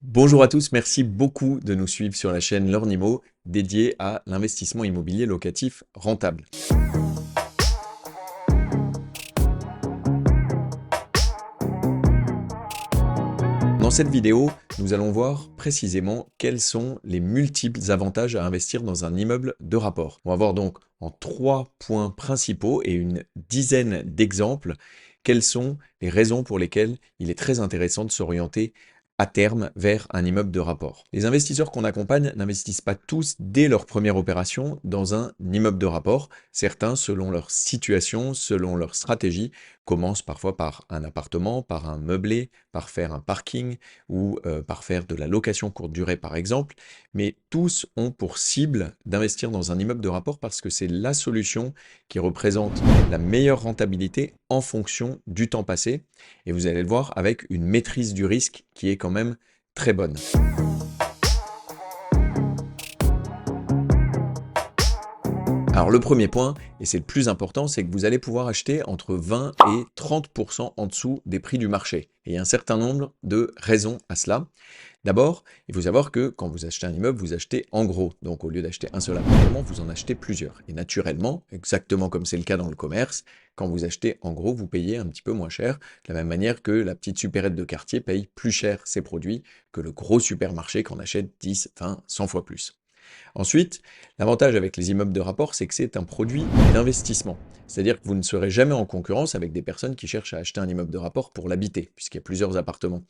Bonjour à tous, merci beaucoup de nous suivre sur la chaîne Learnimo dédiée à l'investissement immobilier locatif rentable. Dans cette vidéo, nous allons voir précisément quels sont les multiples avantages à investir dans un immeuble de rapport. On va voir donc en 3 points principaux et une dizaine d'exemples quelles sont les raisons pour lesquelles il est très intéressant de s'orienter à terme vers un immeuble de rapport. Les investisseurs qu'on accompagne n'investissent pas tous dès leur première opération dans un immeuble de rapport. Certains, selon leur situation, selon leur stratégie, commencent parfois par un appartement, par un meublé, par faire un parking ou par faire de la location courte durée par exemple. Mais tous ont pour cible d'investir dans un immeuble de rapport parce que c'est la solution qui représente la meilleure rentabilité en fonction du temps passé. Et vous allez le voir avec une maîtrise du risque qui est quand même très bonne. Alors le premier point, et c'est le plus important, c'est que vous allez pouvoir acheter entre 20 et 30% en dessous des prix du marché. Et il y a un certain nombre de raisons à cela. D'abord, il faut savoir que quand vous achetez un immeuble, vous achetez en gros. Donc au lieu d'acheter un seul appartement, vous en achetez plusieurs. Et naturellement, exactement comme c'est le cas dans le commerce, quand vous achetez en gros, vous payez un petit peu moins cher, de la même manière que la petite supérette de quartier paye plus cher ses produits que le gros supermarché qu'on achète 10, 20, 100 fois plus. Ensuite, l'avantage avec les immeubles de rapport, c'est que c'est un produit d'investissement. C'est-à-dire que vous ne serez jamais en concurrence avec des personnes qui cherchent à acheter un immeuble de rapport pour l'habiter, puisqu'il y a plusieurs appartements.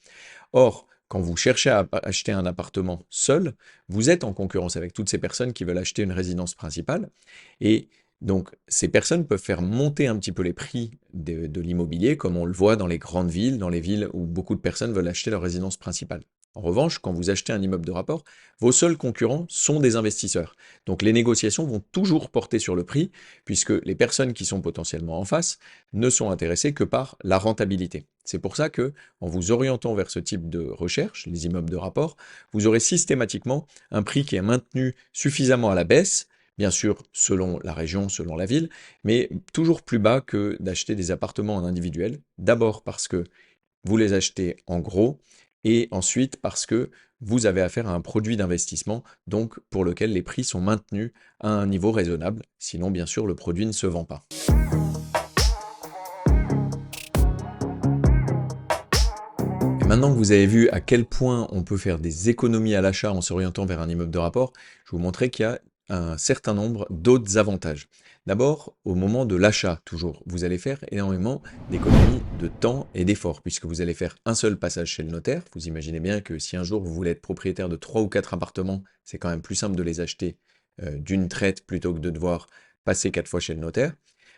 Or, quand vous cherchez à acheter un appartement seul, vous êtes en concurrence avec toutes ces personnes qui veulent acheter une résidence principale. Et donc, ces personnes peuvent faire monter un petit peu les prix de l'immobilier, comme on le voit dans les grandes villes, dans les villes où beaucoup de personnes veulent acheter leur résidence principale. En revanche, quand vous achetez un immeuble de rapport, vos seuls concurrents sont des investisseurs. Donc les négociations vont toujours porter sur le prix, puisque les personnes qui sont potentiellement en face ne sont intéressées que par la rentabilité. C'est pour ça que, en vous orientant vers ce type de recherche, les immeubles de rapport, vous aurez systématiquement un prix qui est maintenu suffisamment à la baisse, bien sûr selon la région, selon la ville, mais toujours plus bas que d'acheter des appartements en individuel. D'abord parce que vous les achetez en gros, et ensuite parce que vous avez affaire à un produit d'investissement, donc pour lequel les prix sont maintenus à un niveau raisonnable, sinon bien sûr le produit ne se vend pas. Et maintenant que vous avez vu à quel point on peut faire des économies à l'achat en s'orientant vers un immeuble de rapport, je vais vous montrer qu'il y a un certain nombre d'autres avantages. D'abord, au moment de l'achat, toujours, vous allez faire énormément d'économies de temps et d'efforts, puisque vous allez faire un seul passage chez le notaire. Vous imaginez bien que si un jour vous voulez être propriétaire de 3 ou 4 appartements, c'est quand même plus simple de les acheter d'une traite plutôt que de devoir passer 4 fois chez le notaire.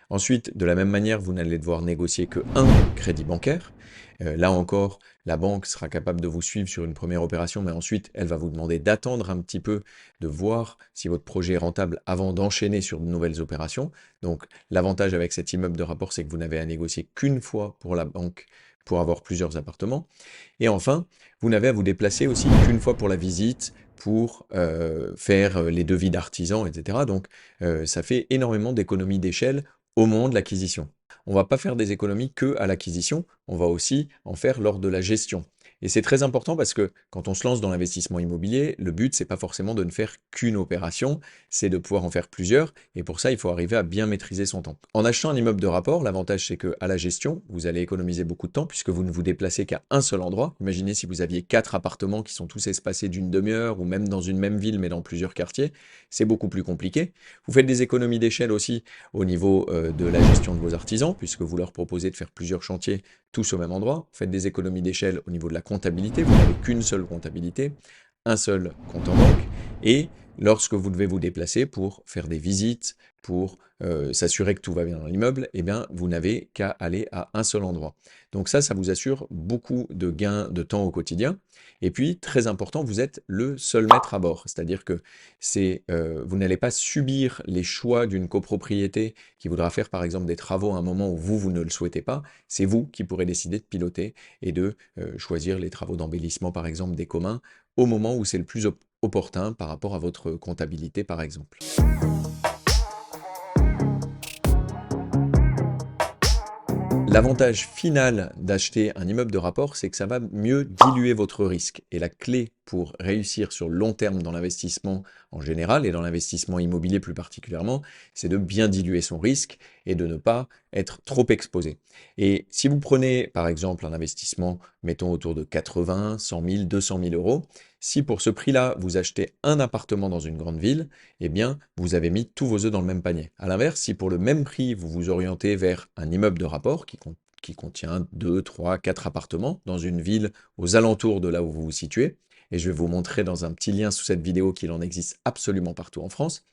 Ensuite, de la même manière, vous n'allez devoir négocier que un crédit bancaire. Là encore, la banque sera capable de vous suivre sur une première opération, mais ensuite, elle va vous demander d'attendre un petit peu, de voir si votre projet est rentable avant d'enchaîner sur de nouvelles opérations. Donc, l'avantage avec cet immeuble de rapport, c'est que vous n'avez à négocier qu'une fois pour la banque pour avoir plusieurs appartements. Et enfin, vous n'avez à vous déplacer aussi qu'une fois pour la visite, pour faire les devis d'artisans, etc. Donc, ça fait énormément d'économies d'échelle au moment de l'acquisition. On ne va pas faire des économies que à l'acquisition, on va aussi en faire lors de la gestion. Et c'est très important parce que quand on se lance dans l'investissement immobilier, le but, c'est pas forcément de ne faire qu'une opération, c'est de pouvoir en faire plusieurs. Et pour ça, il faut arriver à bien maîtriser son temps. En achetant un immeuble de rapport, l'avantage, c'est que à la gestion, vous allez économiser beaucoup de temps puisque vous ne vous déplacez qu'à un seul endroit. Imaginez si vous aviez 4 appartements qui sont tous espacés d'une demi-heure ou même dans une même ville mais dans plusieurs quartiers, c'est beaucoup plus compliqué. Vous faites des économies d'échelle aussi au niveau de la gestion de vos artisans, puisque vous leur proposez de faire plusieurs chantiers tous au même endroit. Faites des économies d'échelle au niveau de la comptabilité, vous n'avez qu'une seule comptabilité, un seul compte en banque, et lorsque vous devez vous déplacer pour faire des visites, pour s'assurer que tout va bien dans l'immeuble, eh bien, vous n'avez qu'à aller à un seul endroit. Donc ça vous assure beaucoup de gains de temps au quotidien. Et puis, très important, vous êtes le seul maître à bord. C'est-à-dire que vous n'allez pas subir les choix d'une copropriété qui voudra faire par exemple des travaux à un moment où vous ne le souhaitez pas. C'est vous qui pourrez décider de piloter et de choisir les travaux d'embellissement par exemple des communs au moment où c'est le plus opportun par rapport à votre comptabilité par exemple. L'avantage final d'acheter un immeuble de rapport, c'est que ça va mieux diluer votre risque. Et la clé pour réussir sur le long terme dans l'investissement en général et dans l'investissement immobilier plus particulièrement, c'est de bien diluer son risque et de ne pas être trop exposé. Et si vous prenez par exemple un investissement, mettons autour de 80, 100 000, 200 000 euros, si pour ce prix-là, vous achetez un appartement dans une grande ville, eh bien, vous avez mis tous vos œufs dans le même panier. À l'inverse, si pour le même prix, vous vous orientez vers un immeuble de rapport qui contient 2, 3, 4 appartements dans une ville aux alentours de là où vous vous situez, et je vais vous montrer dans un petit lien sous cette vidéo qu'il en existe absolument partout en France,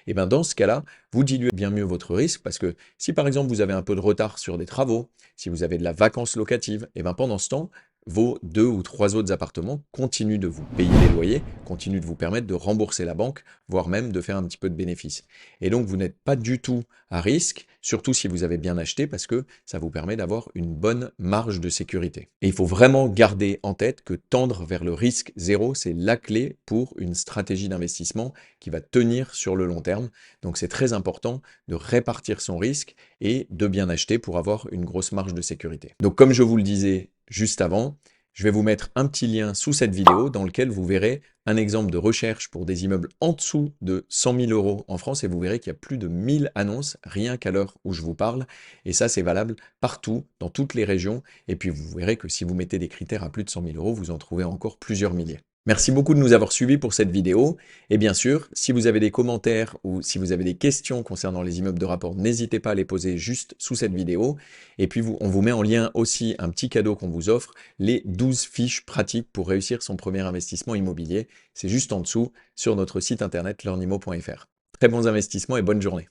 et bien dans ce cas-là, vous diluez bien mieux votre risque parce que si par exemple vous avez un peu de retard sur des travaux, si vous avez de la vacance locative, et bien pendant ce temps, vos 2 ou 3 autres appartements continuent de vous payer les loyers, continuent de vous permettre de rembourser la banque, voire même de faire un petit peu de bénéfice. Et donc vous n'êtes pas du tout à risque, surtout si vous avez bien acheté, parce que ça vous permet d'avoir une bonne marge de sécurité. Et il faut vraiment garder en tête que tendre vers le risque zéro, c'est la clé pour une stratégie d'investissement qui va tenir sur le long terme. Donc c'est très important de répartir son risque et de bien acheter pour avoir une grosse marge de sécurité. Donc comme je vous le disais juste avant, je vais vous mettre un petit lien sous cette vidéo dans lequel vous verrez un exemple de recherche pour des immeubles en dessous de 100 000 euros en France et vous verrez qu'il y a plus de 1000 annonces rien qu'à l'heure où je vous parle. Et ça, c'est valable partout, dans toutes les régions. Et puis vous verrez que si vous mettez des critères à plus de 100 000 euros, vous en trouvez encore plusieurs milliers. Merci beaucoup de nous avoir suivis pour cette vidéo. Et bien sûr, si vous avez des commentaires ou si vous avez des questions concernant les immeubles de rapport, n'hésitez pas à les poser juste sous cette vidéo. Et puis, on vous met en lien aussi un petit cadeau qu'on vous offre, les 12 fiches pratiques pour réussir son premier investissement immobilier. C'est juste en dessous sur notre site internet learnimo.fr. Très bons investissements et bonne journée.